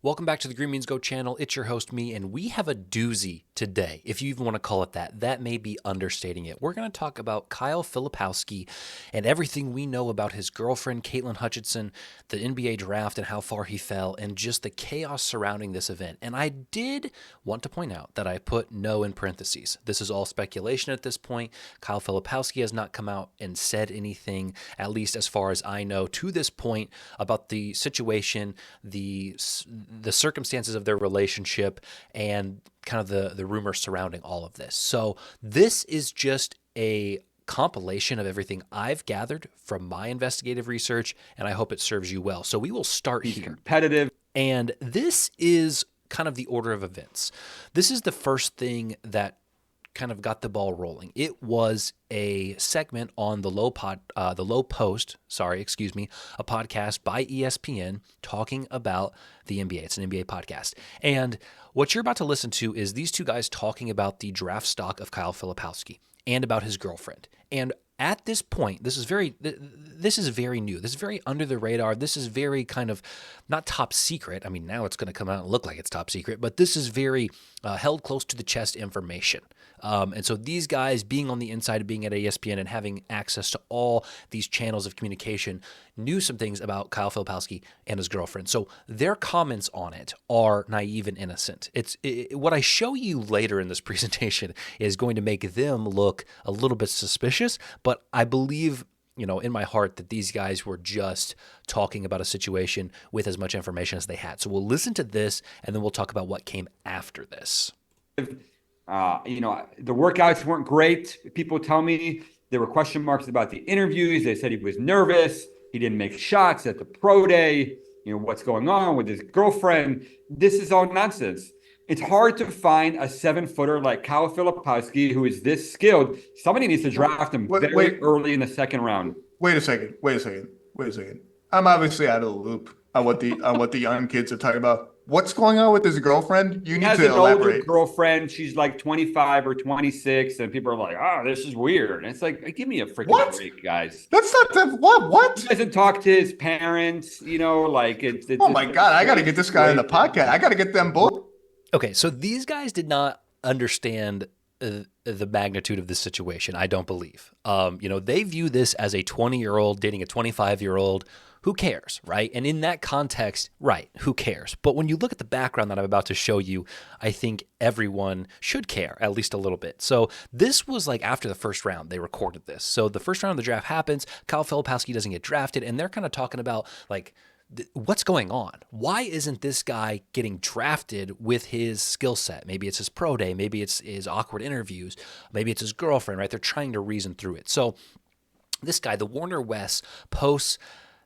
Welcome back to the Green Means Go channel. It's your host, me, and we have a doozy today, if you even want to call it that. That may be understating it. We're going to talk about Kyle Filipowski and everything we know about his girlfriend, Caitlyn Hudson, the NBA draft and how far he fell, and just the chaos surrounding this event. And I did want to point out that I put no in parentheses. This is all speculation at this point. Kyle Filipowski has not come out and said anything, at least as far as I know, to this point about the situation, the circumstances of their relationship, and kind of the rumors surrounding all of this. So this is just a compilation of everything I've gathered from my investigative research, and I hope it serves you well. So we will start here. Competitive. And this is kind of the order of events. This is the first thing that kind of got the ball rolling. It was a segment on the Low Post, a podcast by ESPN talking about the NBA. It's an NBA podcast. And what you're about to listen to is these two guys talking about the draft stock of Kyle Filipowski and about his girlfriend. And at this point, this is very new. This is very under the radar. This is very kind of not top secret. I mean, now it's going to come out and look like it's top secret, but this is very held close to the chest information. And so these guys being on the inside of being at ESPN and having access to all these channels of communication knew some things about Kyle Filipowski and his girlfriend. So their comments on it are naive and innocent. What I show you later in this presentation is going to make them look a little bit suspicious, but I believe, in my heart, that these guys were just talking about a situation with as much information as they had. So we'll listen to this, and then we'll talk about what came after this. The workouts weren't great. People tell me there were question marks about the interviews. They said he was nervous. He didn't make shots at the pro day. What's going on with his girlfriend? This is all nonsense. It's hard to find a 7-footer like Kyle Filipowski who is this skilled. Somebody needs to draft him very early in the second round. Wait a second. I'm obviously out of the loop on what the young kids are talking about. What's going on with his girlfriend? You need to elaborate. Older girlfriend. She's like 25 or 26, and people are like, "Oh, this is weird." And it's like, give me a freaking break, guys. That's not that. What? He doesn't talk to his parents. It's oh my God! I got to get this guy on the podcast. I got to get them both. Okay, so these guys did not understand the magnitude of this situation, I don't believe. They view this as a 20-year-old dating a 25-year-old. Who cares, right? And in that context, right, who cares? But when you look at the background that I'm about to show you, I think everyone should care, at least a little bit. So this was like after the first round, they recorded this. So the first round of the draft happens, Kyle Filipowski doesn't get drafted, and they're kind of talking about like, what's going on? Why isn't this guy getting drafted with his skill set? Maybe it's his pro day. Maybe it's his awkward interviews. Maybe it's his girlfriend, right? They're trying to reason through it. So this guy, the Warner West, posts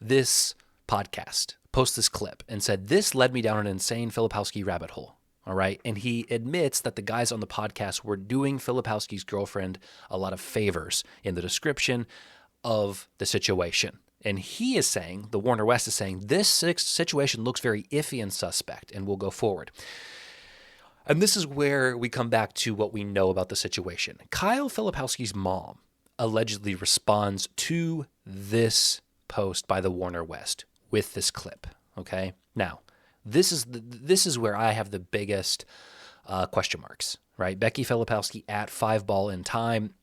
this podcast, posts this clip and said, "This led me down an insane Filipowski rabbit hole." All right. And he admits that the guys on the podcast were doing Filipowski's girlfriend a lot of favors in the description of the situation. And he is saying, the Warner West is saying, this situation looks very iffy and suspect, and we'll go forward. And this is where we come back to what we know about the situation. Kyle Filipowski's mom allegedly responds to this post by the Warner West with this clip. Okay. Now, this is where I have the biggest question marks, right? Becky Filipowski at 5ball in time.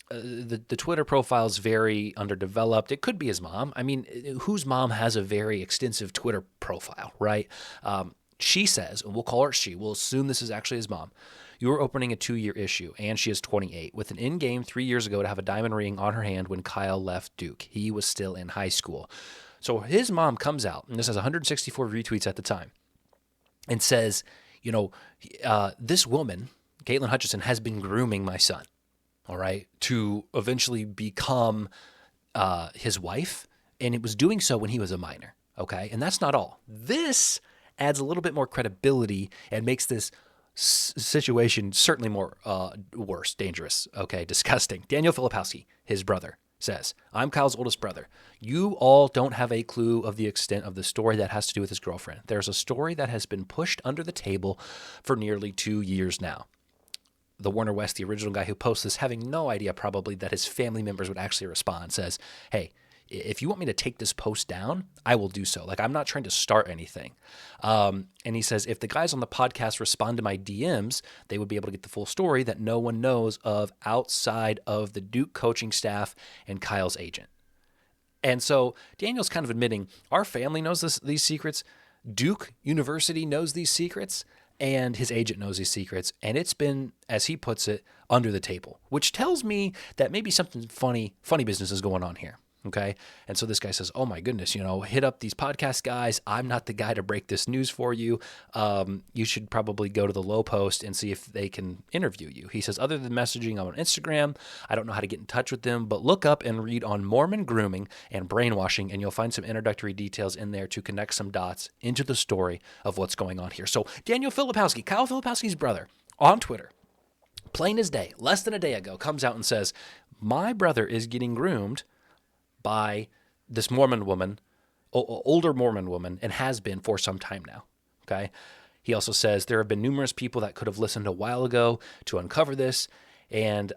The Twitter profile is very underdeveloped. It could be his mom. I mean, whose mom has a very extensive Twitter profile, right? She says, and we'll call her she, we'll assume this is actually his mom. You are opening a 2-year issue, and she is 28, with an in-game 3 years ago to have a diamond ring on her hand when Kyle left Duke. He was still in high school. So his mom comes out, and this has 164 retweets at the time, and says, this woman, Caitlyn Hudson, has been grooming my son, all right, to eventually become his wife, and it was doing so when he was a minor, okay? And that's not all. This adds a little bit more credibility and makes this situation certainly more worse, dangerous, okay, disgusting. Daniel Filipowski, his brother, says, "I'm Kyle's oldest brother. You all don't have a clue of the extent of the story that has to do with his girlfriend. There's a story that has been pushed under the table for nearly 2 years now." The Warner West, the original guy who posts this, having no idea probably that his family members would actually respond, says, "Hey, if you want me to take this post down, I will do so. Like, I'm not trying to start anything. And he says, if the guys on the podcast respond to my DMs, they would be able to get the full story that no one knows of outside of the Duke coaching staff and Kyle's agent. And so Daniel's kind of admitting our family knows these secrets. Duke University knows these secrets, and his agent knows these secrets. And it's been, as he puts it, under the table, which tells me that maybe something funny business is going on here. Okay. And so this guy says, oh my goodness, hit up these podcast guys. I'm not the guy to break this news for you. You should probably go to the Low Post and see if they can interview you. He says, other than messaging on Instagram, I don't know how to get in touch with them, but look up and read on Mormon grooming and brainwashing, and you'll find some introductory details in there to connect some dots into the story of what's going on here. So Daniel Filipowski, Kyle Filipowski's brother, on Twitter, plain as day, less than a day ago, comes out and says, my brother is getting groomed by this Mormon woman, older Mormon woman, and has been for some time now. Okay. He also says there have been numerous people that could have listened a while ago to uncover this, and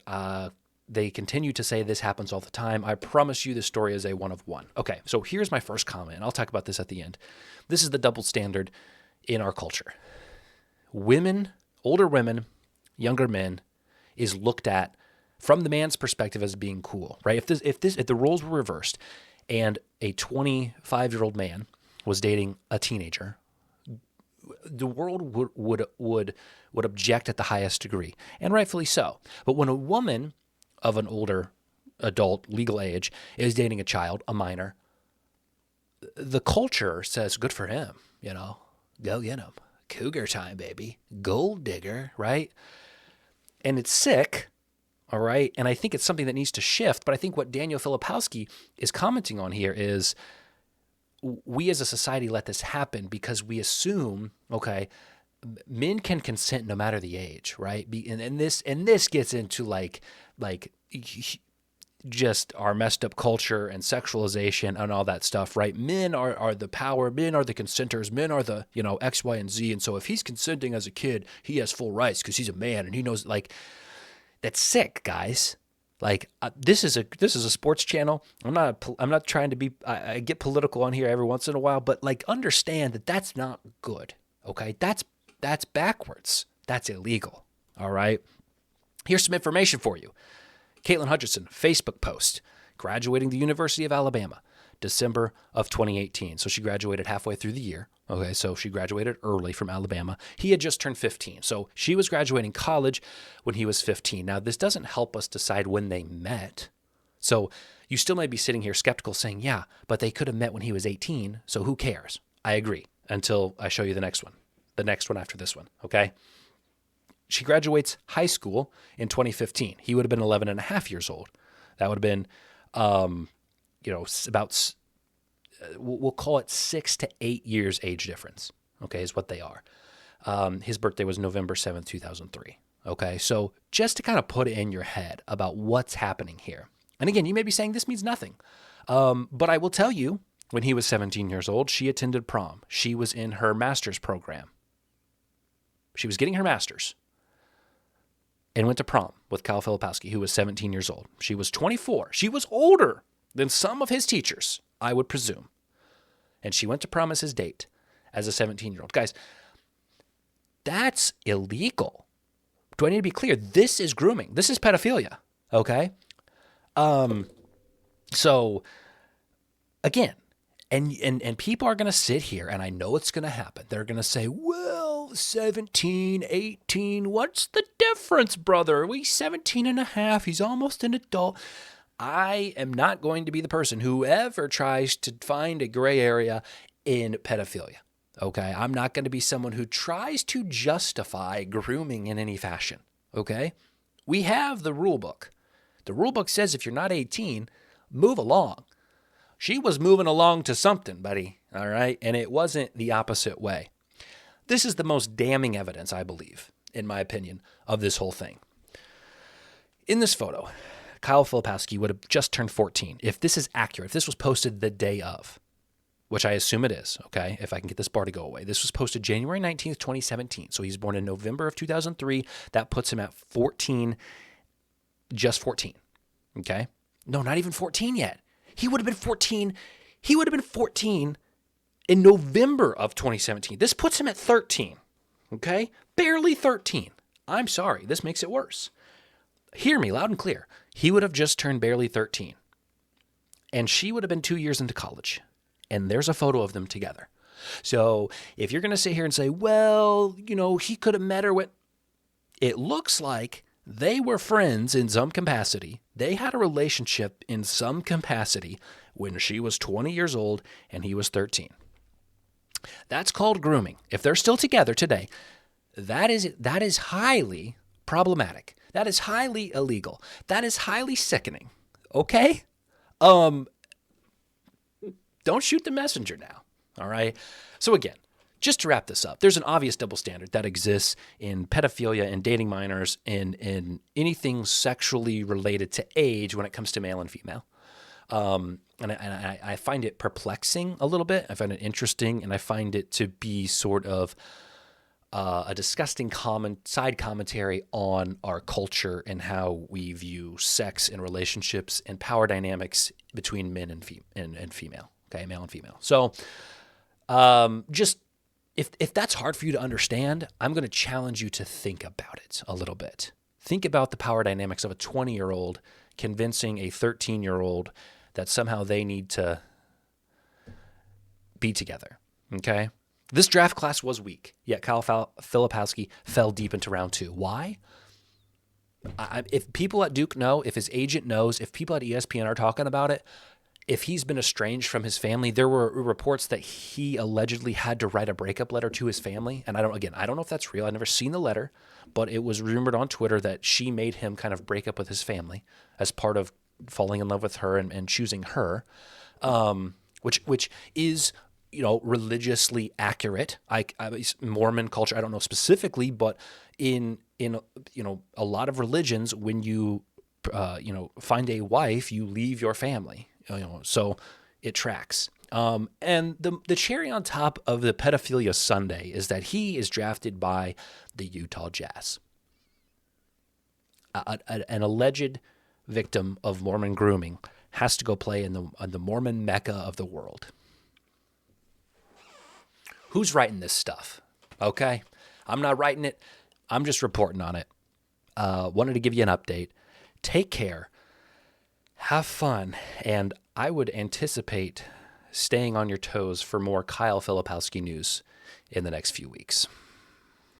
they continue to say this happens all the time. I promise you this story is a one of one. Okay, so here's my first comment, and I'll talk about this at the end. This is the double standard in our culture. Women, older women, younger men, is looked at from the man's perspective as being cool, right? If the roles were reversed and a 25-year-old man was dating a teenager, the world would object at the highest degree, and rightfully so. But when a woman of an older adult legal age is dating a child, a minor, the culture says, good for him, go get him. Cougar time, baby. Gold digger, right? And it's sick. All right. And I think it's something that needs to shift. But I think what Daniel Filipowski is commenting on here is we as a society let this happen because we assume, okay, men can consent no matter the age, right? And this gets into like just our messed up culture and sexualization and all that stuff, right? Men are the power, men are the consenters, men are the, X, Y, and Z. And so if he's consenting as a kid, he has full rights because he's a man and he knows, like, that's sick, guys. Like, this is a sports channel. I'm not trying to be, I get political on here every once in a while, but like, understand that that's not good. Okay. That's backwards. That's illegal. All right. Here's some information for you. Caitlyn Hudson, Facebook post, graduating the University of Alabama, December of 2018. So she graduated halfway through the year. Okay, so she graduated early from Alabama. He had just turned 15. So she was graduating college when he was 15. Now, this doesn't help us decide when they met. So you still may be sitting here skeptical saying, yeah, but they could have met when he was 18. So who cares? I agree until I show you the next one after this one. Okay. She graduates high school in 2015. He would have been 11 and a half years old. That would have been, about, we'll call it 6 to 8 years age difference, okay, is what they are. His birthday was November 7th, 2003, okay? So just to kind of put it in your head about what's happening here. And again, you may be saying this means nothing, but I will tell you, when he was 17 years old, she attended prom. She was in her master's program. She was getting her master's and went to prom with Kyle Filipowski, who was 17 years old. She was 24. She was older than some of his teachers, I would presume. And she went to prom as his date as a 17-year-old. Guys, that's illegal. Do I need to be clear? This is grooming. This is pedophilia, okay? So, again, and people are going to sit here, and I know it's going to happen. They're going to say, well, 17, 18, what's the difference, brother? He's 17 and a half. He's almost an adult. I am not going to be the person who ever tries to find a gray area in pedophilia. Okay. I'm not going to be someone who tries to justify grooming in any fashion. Okay. We have the rule book. The rule book says if you're not 18, move along. She was moving along to something, buddy. All right. And it wasn't the opposite way. This is the most damning evidence, I believe, in my opinion, of this whole thing. In this photo, Kyle Filipowski would have just turned 14. If this is accurate, if this was posted the day of, which I assume it is, okay, if I can get this bar to go away. This was posted January 19th, 2017. So he's born in November of 2003. That puts him at 14, just 14, okay? No, not even 14 yet. He would have been 14. He would have been 14 in November of 2017. This puts him at 13. Okay? Barely 13. I'm sorry. This makes it worse. Hear me loud and clear. He would have just turned barely 13. And she would have been 2 years into college. And there's a photo of them together. So if you're going to sit here and say, well, he could have met her with... It looks like they were friends in some capacity. They had a relationship in some capacity when she was 20 years old and he was 13. That's called grooming. If they're still together today, that is highly problematic. That is highly illegal. That is highly sickening. Okay? Don't shoot the messenger now. All right? So again, just to wrap this up, there's an obvious double standard that exists in pedophilia and dating minors and in anything sexually related to age when it comes to male and female. And I find it perplexing a little bit. I find it interesting, and I find it to be sort of a disgusting side commentary on our culture and how we view sex and relationships and power dynamics between men and female. Okay, male and female. So just if that's hard for you to understand, I'm going to challenge you to think about it a little bit. Think about the power dynamics of a 20-year-old convincing a 13-year-old that somehow they need to be together, okay? This draft class was weak, yet Kyle Filipowski fell deep into round 2. Why? If people at Duke know, if his agent knows, if people at ESPN are talking about it, if he's been estranged from his family, there were reports that he allegedly had to write a breakup letter to his family. And I don't know if that's real. I've never seen the letter, but it was rumored on Twitter that she made him kind of break up with his family as part of falling in love with her and choosing her, which is, religiously accurate. Mormon culture, I don't know specifically, but in a lot of religions, when you find a wife, you leave your family. So it tracks. And the cherry on top of the pedophilia sundae is that he is drafted by the Utah Jazz, an alleged victim of Mormon grooming has to go play in the Mormon Mecca of the world. Who's writing this stuff? Okay, I'm not writing it. I'm just reporting on it. Wanted to give you an update. Take care. Have fun, and I would anticipate staying on your toes for more Kyle Filipowski news in the next few weeks.